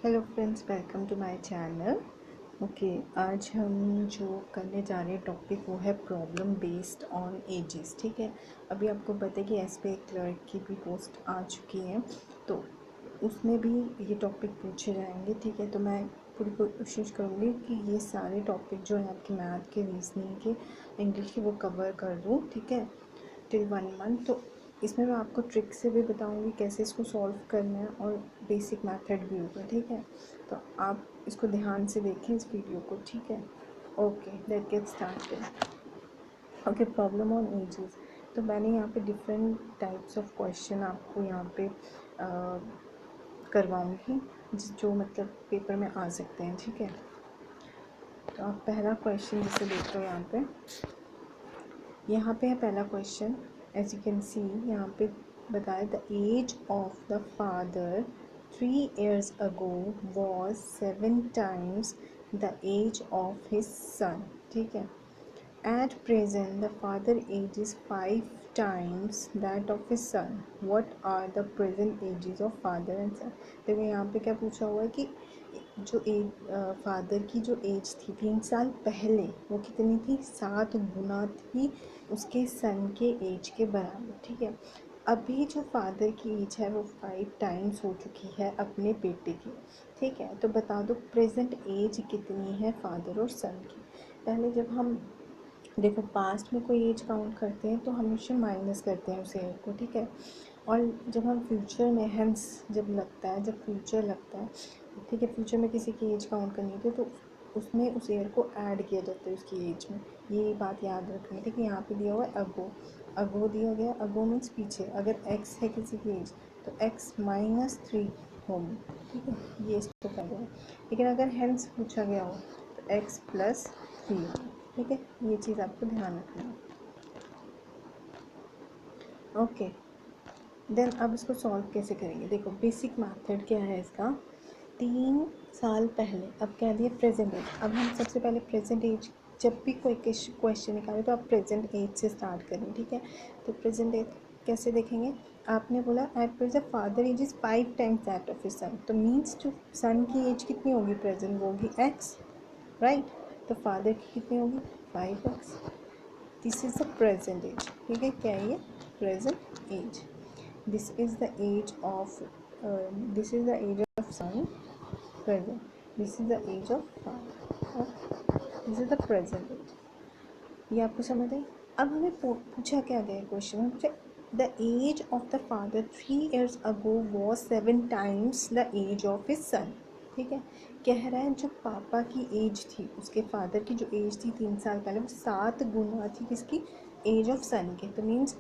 Hello friends, welcome to my channel. Okay, आज हम जो करने जा रहे हैं टॉपिक वो है प्रॉब्लम बेस्ड ऑन एजेस। ठीक है, अभी आपको पता है कि एसबीआई क्लर्क की भी पोस्ट आ चुकी है, तो उसमें भी ये टॉपिक पूछे जाएंगे। ठीक है, तो मैं पूरी कोशिश करूँगी कि ये सारे टॉपिक जो है आपके मैथ के, रीजनिंग के, इंग्लिश के वो कवर कर दूँ। ठीक है, टिल 1 मंथ। तो इसमें मैं आपको ट्रिक से भी बताऊंगी कैसे इसको सॉल्व करना है, और बेसिक मेथड भी होगा। ठीक है, तो आप इसको ध्यान से देखें इस वीडियो को। ठीक है, okay, let's get started. Okay, problem on edges. तो मैंने यहाँ पे डिफरेंट टाइप्स ऑफ क्वेश्चन आपको यहाँ पे करवाऊँगी जो मतलब पेपर में आ सकते हैं। ठीक है, तो आप पहला क्वेश्चन जैसे देख लो, यहाँ पे है पहला question. As you can see यहाँ पे बताया, the age of the father 3 years ago was 7 times the age of his son. ठीक है, at present the father age is 5 times that of his son. What are the present ages of father and son. देखो यहाँ पे क्या पूछा हुआ है कि जो फादर की जो एज थी 3 साल पहले, वो कितनी थी? 7 गुना थी उसके सन के एज के बराबर। ठीक है, अभी जो फादर की एज है वो 5 times हो चुकी है अपने बेटे की। ठीक है, तो बता दो प्रेजेंट एज कितनी है फादर और सन की। पहले जब हम देखो पास्ट में कोई एज काउंट करते हैं तो हमेशा माइनस करते हैं उस एज को। ठीक है, और जब हम फ्यूचर में हेंस जब लगता है, जब फ्यूचर लगता है, ठीक है, फ्यूचर में किसी की एज काउंट करनी थी तो उसमें उस ईयर को ऐड किया जाता है उसकी एज में। ये बात याद रखनी है। ठीक है, यहाँ पे दिया हुआ है अगो, अगो दिया गया। अगो मीन्स पीछे। अगर एक्स है किसी की एज तो एक्स -3 होगी। ठीक है, ये इसको कर रहे हैं। लेकिन अगर हेंस पूछा गया हो तो एक्स +3 होगी। ठीक है, ये चीज़ आपको ध्यान रखना है। ओके, देन अब इसको सॉल्व कैसे करेंगे। देखो बेसिक मेथड क्या है इसका। 3 साल पहले, अब कह दिया प्रेजेंट एज। अब हम सबसे पहले प्रेजेंट एज, जब भी कोई क्वेश्चन निकाले तो आप प्रेजेंट एज से स्टार्ट करें। ठीक है, तो प्रेजेंट एज कैसे देखेंगे। आपने बोला at present father age is 5 times that of his son, तो मीन्स जो सन की एज कितनी होगी प्रेजेंट, वो होगी एक्स, राइट। तो फादर की कितनी होगी 5x। This is the present age. ठीक है, क्या है ये? Present age. This is the age of son present. This is the age of father. This is the present age. ये आपको समझ आई। अब हमें पूछा क्या गया क्वेश्चन में, पूछा the age of the father 3 years ago was 7 times the age of his son. ठीक है, कह रहा है जो पापा की एज थी, उसके फादर की जो एज थी 3 साल पहले, वो 7 गुना थी किसकी? एज ऑफ सन के। तो मीन्स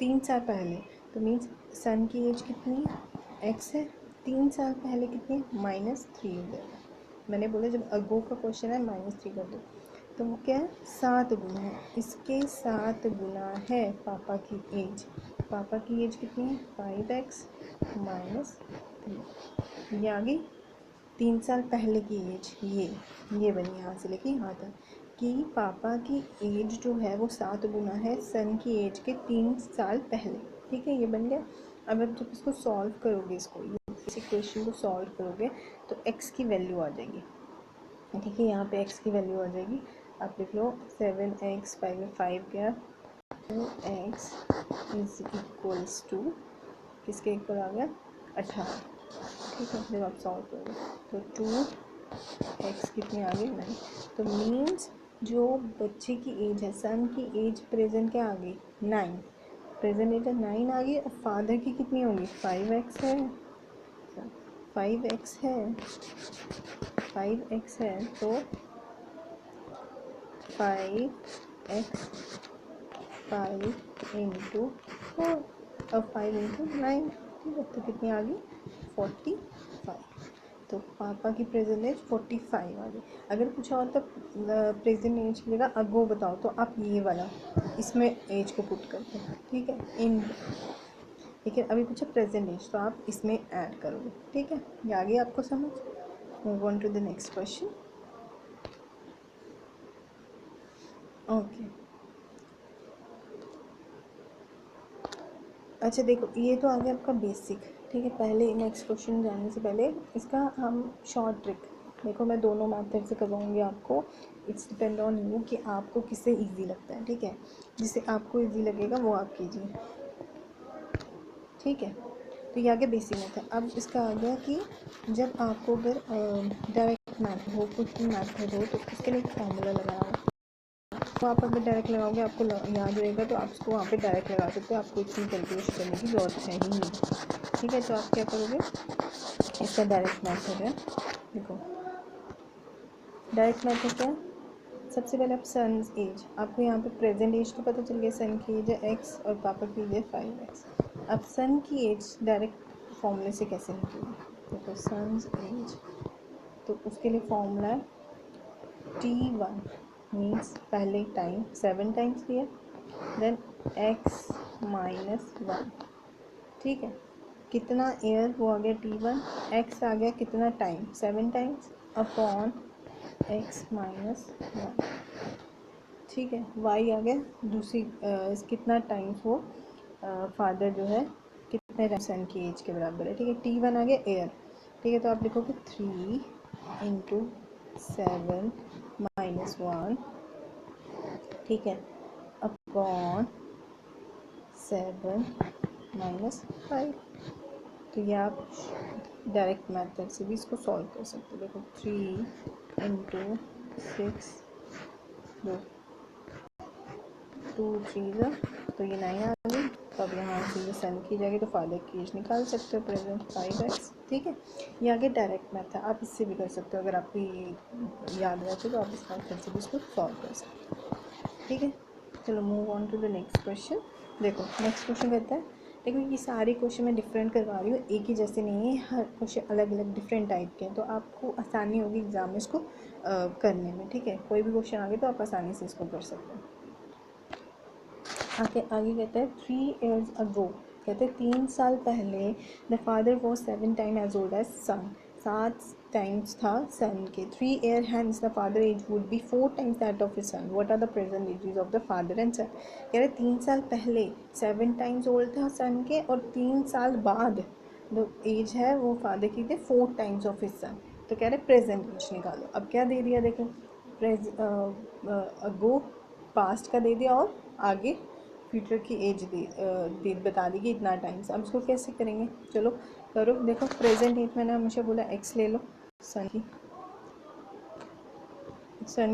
3 साल पहले, तो मीन्स सन की एज कितनी है? एक्स है। 3 साल पहले कितनी है? -3 हो जाएगा। मैंने बोला जब अगो का क्वेश्चन है -3 कर दो, तो वो क्या है? 7 गुना है, इसके 7 गुना है पापा की एज। पापा की एज कितनी है? 5x -3। ये आ गई 3 साल पहले की एज। ये बनी यहाँ से लेके यहाँ तक कि पापा की एज जो है वो 7 गुना है सन की एज के 3 साल पहले। ठीक है, ये बन गया। अब आप जब इसको सॉल्व करोगे, इस इक्वेशन को सॉल्व करोगे तो x की वैल्यू आ जाएगी। ठीक है, यहाँ पे x की वैल्यू आ जाएगी। आप लिख लो 7x 5 गया, 2x इज इक्वल्स टू, किसके इक्वल आ गया? 18। ठीक है, जब आप सॉल्व करोगे तो 2x कितनी आ गई? 9। तो मीन्स जो बच्चे की एज है, सन की एज प्रेजेंट क्या आ गई? 9। प्रेजेंट एज 9 आ गई। और फादर की कितनी होगी? 5x है, 5x है, 5x है। तो 5x 5 इंटू 4 और 5 इंटू 9। ठीक है, तो कितनी आ गई? 45। तो पापा की प्रेजेंट एज 45 आ गई। अगर पूछा हो तो प्रेजेंट एज की जगह अगो बताओ, तो आप ये वाला इसमें एज को पुट करते हैं। ठीक है, इन। लेकिन अभी पूछा प्रेजेंट एज, तो आप इसमें ऐड करोगे। ठीक है, ये आ गई आपको समझ। Move on to the next question. Okay, अच्छा देखो, ये तो आ गया आपका बेसिक। ठीक है, पहले नेक्स्ट क्वेश्चन जाने से पहले इसका हम शॉर्ट ट्रिक, देखो मैं दोनों मेथड से करवाऊँगी आपको, इट्स डिपेंड ऑन यू कि आपको किससे इजी लगता है। ठीक है, जिससे आपको इजी लगेगा वो आप कीजिए। ठीक है, तो ये आ गया बेसिक मेथड। अब इसका आ गया कि जब आपको अगर डायरेक्ट मैथड हो, कुछ भी मैथड हो, तो उसके लिए एक फॉर्मूला लगाना हो, तो आप अगर डायरेक्ट लगाओगे आपको याद रहेगा, तो आप उसको वहाँ पे डायरेक्ट लगा सकते हो, आपको इतनी कैलकुलेशन करने की ज़रूरत है ही नहीं। ठीक है, तो आप क्या करोगे, इसका डायरेक्ट मेथड है, देखो डायरेक्ट मेथड क्या है, सबसे पहले आप सन्स एज, आपको यहाँ पे प्रेजेंट एज तो पता चल गया, सन की एज है x और पापा की एज है 5x। अब सन की एज डायरेक्ट फॉर्मूले से कैसे निकलेगी, देखो सन्स एज, तो उसके लिए फॉर्मूला है t1 मीन्स पहले टाइम 7 टाइम्स लिया, देन x माइनस 1। ठीक है, कितना ईयर वो आ गया t1, x आ गया कितना time 7 times upon x minus 1। ठीक है, y आ गया दूसरी कितना टाइम्स वो फादर जो है कितने टाइम सन की एज के बराबर है। ठीक है, t1 आ गया एयर। ठीक है, तो आप लिखोगे 3 इंटू 7 माइनस 1, ठीक है, अपॉन 7 माइनस 5। तो ये आप डायरेक्ट मेथड से भी इसको सॉल्व कर सकते हो। देखो 3 इंटू 6 दो 2 3 तो ये 9 आ गई। तो अब यहाँ से ये सन की जाएगी तो फादर की एज निकाल सकते हो, प्रेजेंट 5x। ठीक है, ये आगे डायरेक्ट मैथ है, आप इससे भी कर सकते हो, अगर आपको ये याद रहते तो आप इस मेथड से भी इसको सॉल्व कर सकते हो। ठीक है, चलो move on to the next question. देखो नेक्स्ट क्वेश्चन कहता है, देखो ये सारे क्वेश्चन मैं डिफरेंट करवा रही हूँ, एक ही जैसे नहीं है, हर क्वेश्चन अलग अलग डिफरेंट टाइप के हैं, तो आपको आसानी होगी एग्जाम में इसको करने में। ठीक है, कोई भी क्वेश्चन आगे तो आप आसानी से इसको कर सकते हो। आगे आगे कहते हैं 3 years ago, कहते हैं 3 साल पहले the father was 7 time as old as son, 7 times था सन के। 3 year hence the father age would be 4 times that of his son, what are the present ages of the father and son. कह रहे 3 साल पहले 7 times old था son के, और 3 साल बाद जो एज है वो फादर की थे 4 टाइम्स ऑफ हिज सन। तो कह रहे प्रेजेंट एज निकालो। अब क्या दे दिया, देखो अगो पास्ट का दे दिया और आगे फ्यूचर की एज दे बता दी कि इतना टाइम्स। अब इसको कैसे करेंगे, चलो करो। देखो प्रेजेंट एज मैंने हमेशा बोला x ले लो, सन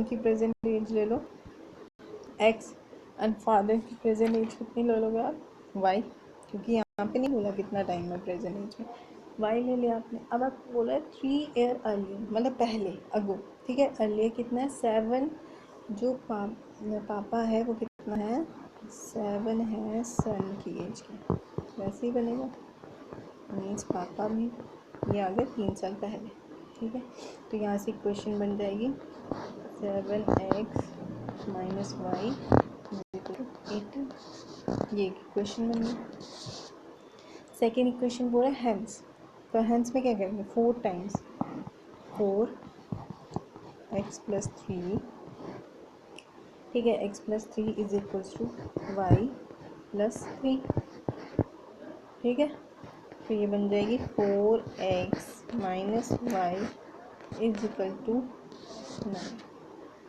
की प्रेजेंट एज ले लो x, एंड फादर की प्रेजेंट एज कितनी ले लोगे आप y, क्योंकि यहाँ पे नहीं बोला कितना टाइम है प्रेजेंट एज में, y ले लिया आपने। अब आपको बोला है 3 year अर्लियर, मतलब पहले अगो। ठीक है, अर्लियर कितना है 7, जो पापा है वो कितना है 7 है सन की एज के, वैसे ही बनेगा, मीन्स पापा भी ये आ गया 3 साल पहले। ठीक है, तो यहाँ से इक्वेशन बन जाएगी 7x माइनस वाई 18, ये इक्वेशन बन गई। सेकेंड इक्वेशन बोला हैंस, तो हैंस में क्या करेंगे 4 टाइम्स 4x प्लस 3, ठीक है, x plus 3 is equals to Y plus 3। ठीक है, तो ये बन जाएगी 4x minus Y is equal to 9।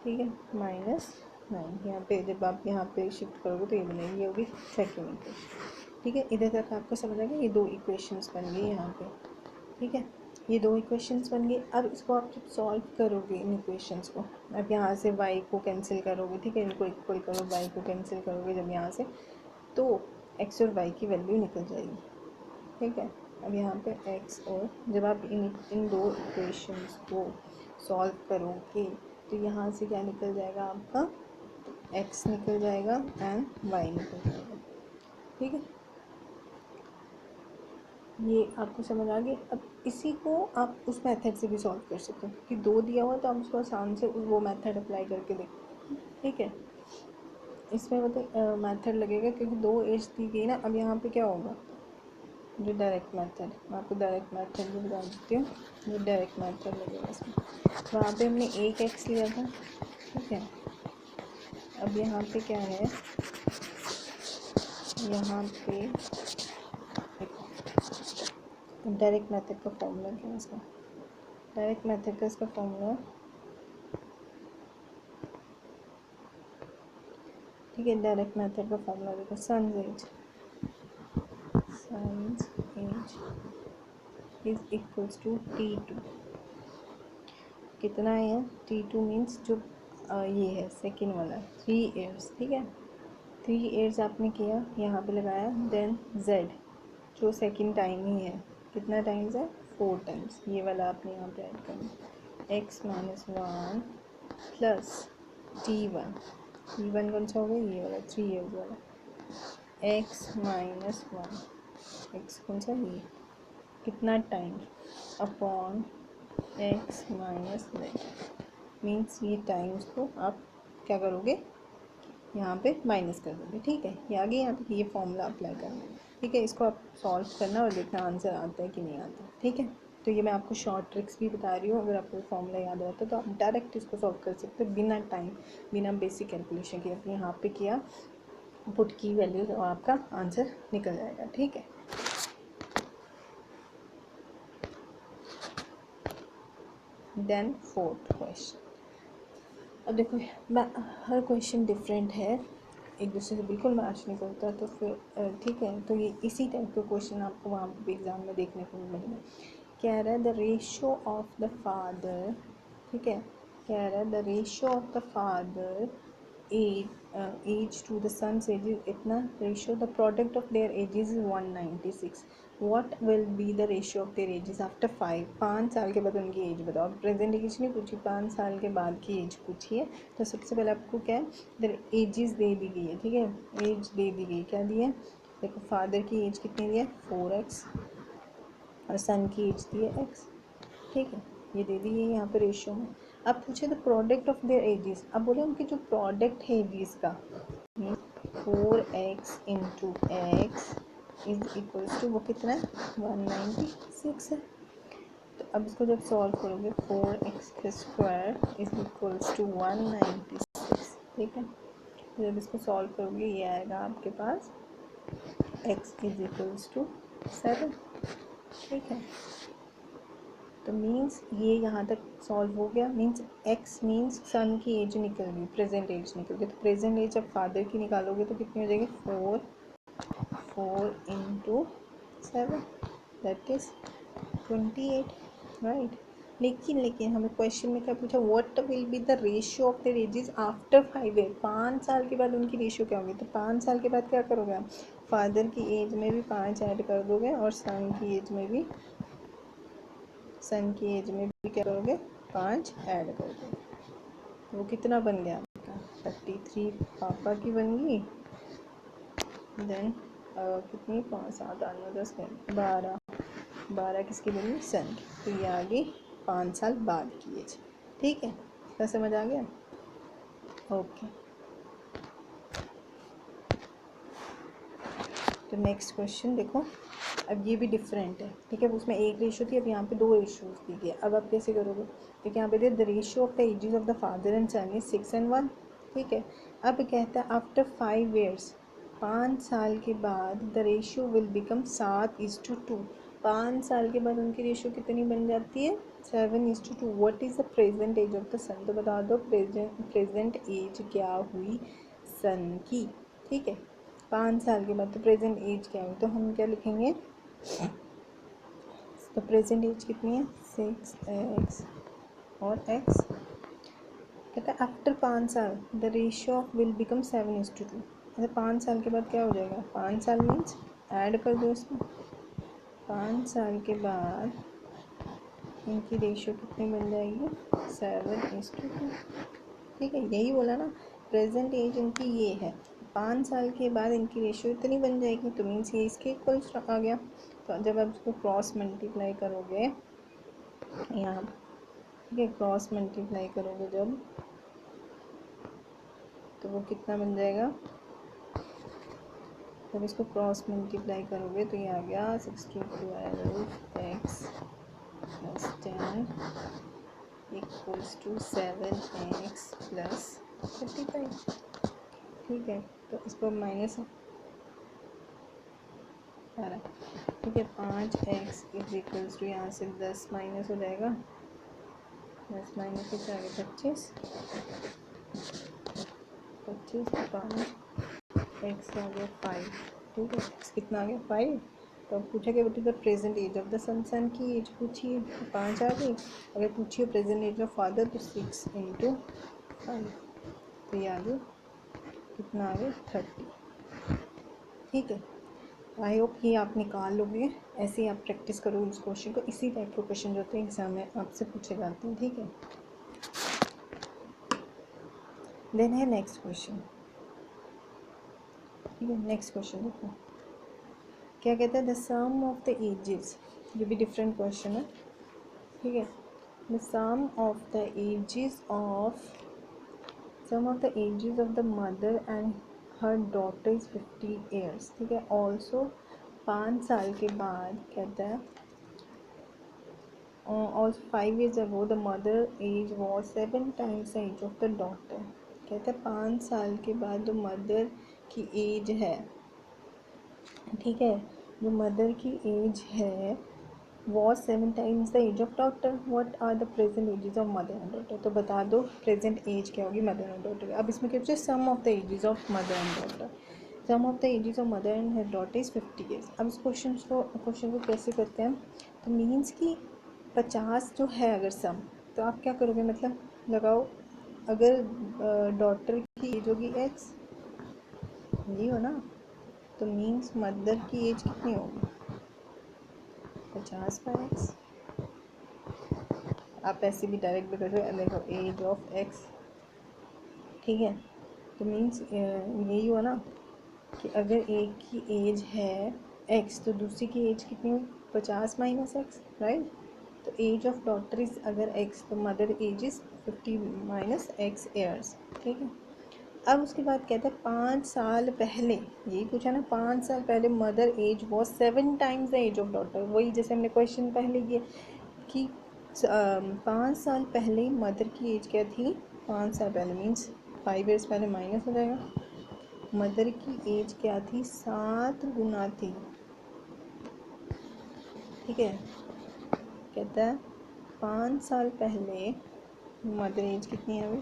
ठीक है, माइनस 9, यहाँ पे जब आप यहाँ पे शिफ्ट करोगे तो ये बनेगी, ये होगी सेकेंड इक्वेशन। ठीक है, इधर तक आपको समझ आ गया, ये 2 इक्वेशंस बन गई यहाँ पे। ठीक है, ये 2 इक्वेशंस बन गई। अब इसको आप जब सॉल्व करोगे इन इक्वेशंस को, अब यहाँ से y को कैंसिल करोगे, ठीक है, इनको इक्वल करो, y को कैंसिल करोगे जब यहाँ से, तो x और y की वैल्यू निकल जाएगी। ठीक है, अब यहाँ पे x, और जब आप इन 2 इक्वेशंस को सॉल्व करोगे तो यहाँ से क्या निकल जाएगा आपका, x निकल जाएगा एंड y निकल जाएगा। ठीक है, ये आपको समझ आ गई। अब इसी को आप उस मेथड से भी सॉल्व कर सकते हो, कि 2 दिया हुआ तो आप उसको आसान से वो मेथड अप्लाई करके देखो। ठीक है, इसमें मतलब मेथड लगेगा क्योंकि 2 एज दी गई ना। अब यहाँ पे क्या होगा, जो डायरेक्ट मेथड, मैं आपको डायरेक्ट मेथड भी बता देती हूँ, जो डायरेक्ट मेथड लगेगा इसमें, वहाँ पे हमने 1x लिया था। ठीक है, अब यहाँ पे क्या है, यहाँ पे डायरेक्ट मेथड का फॉर्मूला क्या है इसका? डायरेक्ट मेथड का इसका फॉर्मूला, ठीक है, डायरेक्ट मेथड का फॉर्मूला देखो, sons age is equals to T2। कितना है T2 मीन्स जो ये है सेकेंड वाला 3 ईयर्स, ठीक है, 3 ईयर्स आपने किया, यहाँ पे लगाया, देन Z जो सेकेंड टाइम ही है, कितना टाइम्स है 4 टाइम्स, ये वाला आपने यहाँ पे ऐड करना, x माइनस 1 प्लस T1 कौन सा हो गया, ये वाला 3 ईयर्स वाला, x माइनस 1, x कौन सा, ये कितना time upon x minus Z means ये टाइम्स को आप क्या करोगे, यहाँ पे माइनस कर दोगे, ठीक है, ये आगे यहाँ पे ये फॉर्मूला अप्लाई करना है, ठीक है, इसको आप सॉल्व करना और देखना आंसर आता है कि नहीं आता, ठीक है। तो ये मैं आपको शॉर्ट ट्रिक्स भी बता रही हूँ, अगर आपको फॉर्मूला याद रहता है तो आप डायरेक्ट इसको सॉल्व कर सकते हो बिना टाइम, बिना बेसिक कैलकुलेशन के, अपने यहाँ पे किया, पुट की वैल्यूज और आपका आंसर निकल जाएगा, ठीक है। देन फोर्थ क्वेश्चन, अब देखो हर क्वेश्चन डिफरेंट है, एक दूसरे से बिल्कुल मैच नहीं करता, तो फिर ठीक है, तो ये इसी टाइप के क्वेश्चन आपको वहाँ पे एग्ज़ाम में देखने को मिलेंगे। कह रहा है the ratio of the father, ठीक है, कह रहा है the ratio of the father age to the son's age इतना, ratio the product of their ages is 196, what will be the ratio of their ages after 5 साल के बाद उनकी एज बताओ, प्रेजेंट एज नहीं पूछी, 5 साल के बाद की एज पूछी है। तो सबसे पहले आपको क्या है, इधर एजेस दे दी गई है, ठीक है, एज दे दी गई, क्या दी है, देखो फादर की एज कितनी दी है 4x और सन की एज दी है x, ठीक है, ये दे दी है यहाँ पे रेशियो में। अब पूछे the product of their ages, अब बोले उनकी जो प्रोडक्ट है एजेस का, 4x into X is equals to, वो कितना है 196 है। तो अब इसको जब सॉल्व करोगे 4x² इज इक्वल्स टू 196, ठीक है, तो जब इसको सॉल्व करोगे ये आएगा आपके पास x इज इक्वल्स टू 7, ठीक है। तो मीन्स ये यहाँ तक सॉल्व हो गया, मीन्स x मीन्स सन की एज निकल गई, प्रेजेंट एज निकल गई, तो प्रेजेंट एज जब फादर की निकालोगे तो कितनी हो जाएगी 4 इंटू 7 दैट इज 28, राइट। लेकिन हमें क्वेश्चन में क्या पूछा, what will be the ratio of their ages after 5 year, 5 साल के बाद उनकी रेशियो क्या होगी, तो 5 साल के बाद क्या करोगे आप, फादर की एज में भी 5 ऐड कर दोगे और सन की एज में भी क्या करोगे 5 ऐड कर दोगे, तो वो कितना बन गया आपका 33 पापा की बन गई, देन कितनी 5 7 8 9 10 12 किसकी बनी, सन की, तो ये आ गई 5 साल बाद की एज, ठीक है, क्या समझ आ गया, ओके। तो नेक्स्ट क्वेश्चन देखो, अब ये भी डिफरेंट है, ठीक है, उसमें एक रेशियो थी, अब यहाँ पे 2 रेशियोज दी गई, अब आप कैसे करोगे, तो यहाँ पे दे the ratio of the ages of the father and son is 6 and 1, ठीक है। अब कहता है आफ्टर 5 ईयर्स, 5 साल के बाद द रेशियो विल बिकम 7:2, 5 साल के बाद उनकी रेशियो कितनी बन जाती है 7:2, what is the present age of the son, तो बता दो प्रेजेंट एज क्या हुई सन की, ठीक है, 5 साल के बाद, तो प्रेजेंट एज क्या हुई, तो हम क्या लिखेंगे, तो प्रेजेंट एज कितनी है 6x और x, कहता है आफ्टर 5 साल द रेशियो विल बिकम 7:2, अच्छा 5 साल के बाद क्या हो जाएगा, 5 साल मीन्स ऐड कर दो इसमें, 5 साल के बाद इनकी रेशियो कितनी बन जाएगी 7:2, ठीक है, यही बोला ना, प्रेजेंट एज इनकी ये है, 5 साल के बाद इनकी रेशियो इतनी बन जाएगी, तो मीन्स ये इसके इक्वल्स आ गया। तो जब आप इसको क्रॉस मल्टीप्लाई करोगे यहाँ, ठीक है, क्रॉस मल्टीप्लाई करोगे जब, तो वो कितना बन जाएगा, जब इसको क्रॉस मल्टीप्लाई करोगे तो ये आ गया 6 to 12x plus 10 equals to 7x plus 35, ठीक है, तो इसको माइनस आ रहा है, ठीक है। 5x इज इक्वल्स टू, यहाँ से 10 माइनस हो जाएगा, 10 माइनस से आगे 25, 25 तो 5 x आ गया 5, ठीक है। x कितना आ गया 5। तो अब पूछा कि what is the present age of the son, son की एज पूछिए, 5 आ गई। अगर पूछिए प्रेजेंट एज ऑफ फादर तो 6 × 5, तो ये आ गया कितना आ गया 30, ठीक है। आई होप ये आप निकाल लोगे, ऐसे ही आप प्रैक्टिस करो इस क्वेश्चन को। इसी टाइप के क्वेश्चन जो होते हैं एग्जाम में आपसे पूछे जाते हैं, ठीक है। देन है नेक्स्ट क्वेश्चन, ठीक है। नेक्स्ट क्वेश्चन देखो क्या कहता है, the sum of the ages, ये भी डिफरेंट क्वेश्चन है, ठीक है। The sum of the ages of the mother and her daughter is 50 years, ठीक है। ऑल्सो 5 साल के बाद कहता है, also 5 years ago the mother age was 7 times the age of the daughter, कहता है 5 साल के बाद जो मदर की एज है, ठीक है, जो मदर की एज है was 7 times the age of daughter, what are the present ages of mother and daughter. तो बता दो प्रेजेंट एज क्या होगी मदर एंड डॉटर। अब इसमें क्या पूछे, sum of the ages of mother and daughter, sum of the ages of mother and her daughter is 50 years। अब इस क्वेश्चन को कैसे करते हैं, तो मीन्स कि 50 जो है अगर सम, तो आप क्या करोगे, मतलब लगाओ, अगर डॉटर की एज होगी x, यही हो ना, तो मीन्स मदर की एज कितनी होगी 50/x। आप ऐसे भी डायरेक्ट भी कर सकते हो, देखो एज ऑफ x, ठीक है। तो मीन्स यही हुआ ना कि अगर एक की एज है x तो दूसरी की एज कितनी हुई 50 - x, राइट। तो एज ऑफ डॉटर इज अगर x तो mother age is 50 - x years, ठीक है। अब उसके बाद कहते हैं 5 साल पहले, यही पूछा ना, 5 साल पहले mother age was 7 times the age of daughter, वही जैसे हमने क्वेश्चन पहले किया कि 5 साल पहले मदर की एज क्या थी, 5 साल पहले मीन्स 5 years पहले माइनस हो जाएगा, मदर की एज क्या थी 7 गुना थी, ठीक है। कहता है 5 साल पहले मदर एज कितनी है अभी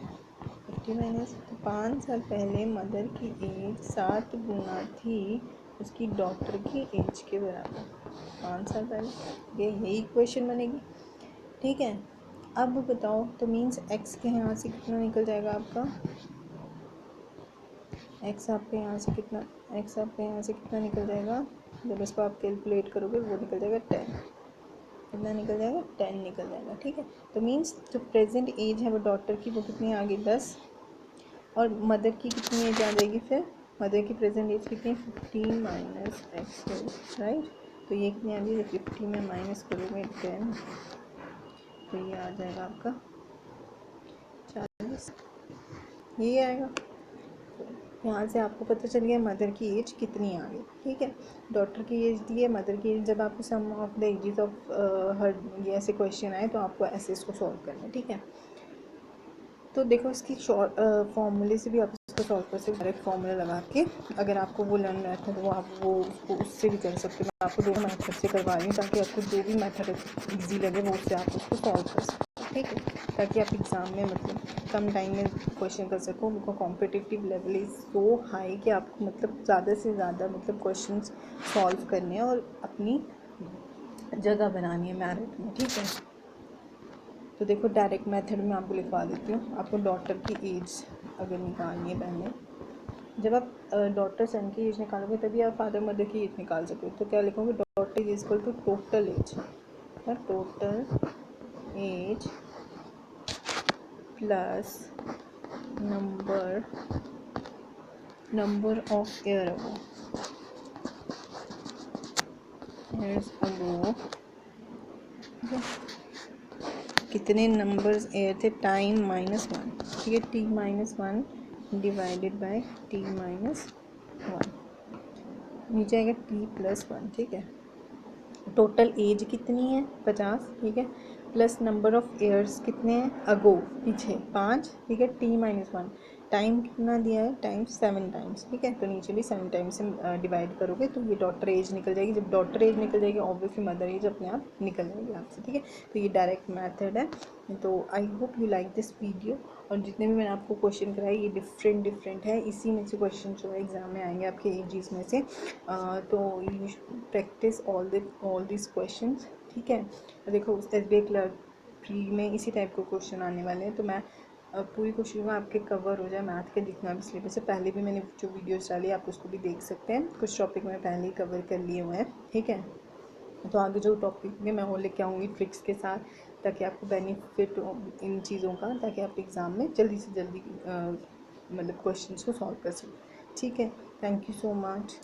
50 - तो 5 साल पहले मदर की एज 7 गुना थी उसकी डॉटर की एज के बराबर, 5 साल पहले, ये यही इक्वेशन बनेगी, ठीक है। अब बताओ, तो मीन्स x के यहाँ से कितना निकल जाएगा आपका, x आपके यहाँ से कितना निकल जाएगा, जब इसको आप कैलकुलेट करोगे वो निकल जाएगा 10, कितना निकल जाएगा 10 निकल जाएगा, ठीक है। तो मीन्स जो प्रेजेंट एज है वो डॉटर की वो कितनी आ गई 10, और मदर की कितनी एज आ जाएगी, फिर मदर की प्रेजेंट एज कितनी 15 - x, राइट। तो ये कितनी आ गई, 50 में माइनस करोगे 10, तो ये आ जाएगा आपका 40, ये आएगा। यहाँ से आपको पता चल गया मदर की एज कितनी आ गई, ठीक है। डॉटर की एज दी है, मदर की एज, जब आपको sum of the ages of her ये ऐसे क्वेश्चन आए तो आपको ऐसे इसको सॉल्व करना है, ठीक है। तो देखो इसकी शॉर्ट फॉर्मूले से भी आप इसको सॉल्व कर सकते, डायरेक्ट फार्मूला लगा के, अगर आपको वो लर्न मेथड तो वो आप वो उसको उससे भी कर सकते हो। मैं आपको दोनों मेथड से करवा रही हूँ ताकि आपको जो भी मेथड ईजी लगे वो उससे आप उसको सॉल्व कर सको, ठीक है, ताकि आप एग्ज़ाम में मतलब कम टाइम में क्वेश्चन कर सको। उनका competitive level is so high कि आपको मतलब ज़्यादा से ज़्यादा मतलब क्वेश्चन सॉल्व करने हैं और अपनी जगह बनानी है मेरिट में, ठीक है। तो देखो डायरेक्ट मेथड में आपको लिखवा देती हूँ। आपको डॉटर की एज अगर निकालनी है, पहले जब आप डॉटर सन की एज निकालोगे तभी आप फादर मदर की एज निकाल सकोगे। तो क्या लिखोगे, daughter is equal to total age, total age plus number of years ago, कितने नंबर्स एयर थे, टाइम -1, ठीक है, t - 1 डिवाइडेड बाय t-1, नीचे आएगा t+1, ठीक है। टोटल एज कितनी है 50, ठीक है, प्लस नंबर ऑफ ईयर्स कितने हैं अगो, पीछे 5, ठीक है, t - 1, टाइम कितना दिया है, टाइम 7 टाइम्स, ठीक है। तो नीचे भी 7 टाइम्स से डिवाइड करोगे तो ये डॉटर एज निकल जाएगी। जब डॉटर एज निकल जाएगी ऑब्वियसली मदर एज अपने आप निकल जाएगी आपसे, ठीक है। तो ये डायरेक्ट मेथड है। तो I hope you like this video. और जितने भी मैंने आपको क्वेश्चन कराए ये डिफरेंट है, इसी में से क्वेश्चन जो है एग्जाम में आएंगे आपके एजीज में से। तो you practice all this question, ठीक है। देखो SBI क्लर्क प्री में इसी टाइप के क्वेश्चन आने वाले हैं। तो मैं पूरी कोशिश में आपके कवर हो जाए मैथ के जितना भी सिलेबस है। पहले भी मैंने जो वीडियोस डाली आप उसको भी देख सकते हैं, कुछ टॉपिक मैं पहले ही कवर कर लिए हुए हैं, ठीक है। तो आगे जो टॉपिक में मैं वो लेके आऊँगी ट्रिक्स के साथ, ताकि आपको बेनिफिट हो इन चीज़ों का, ताकि आप एग्ज़ाम में जल्दी से जल्दी मतलब क्वेश्चन को सॉल्व कर सकें, ठीक है। Thank you so much.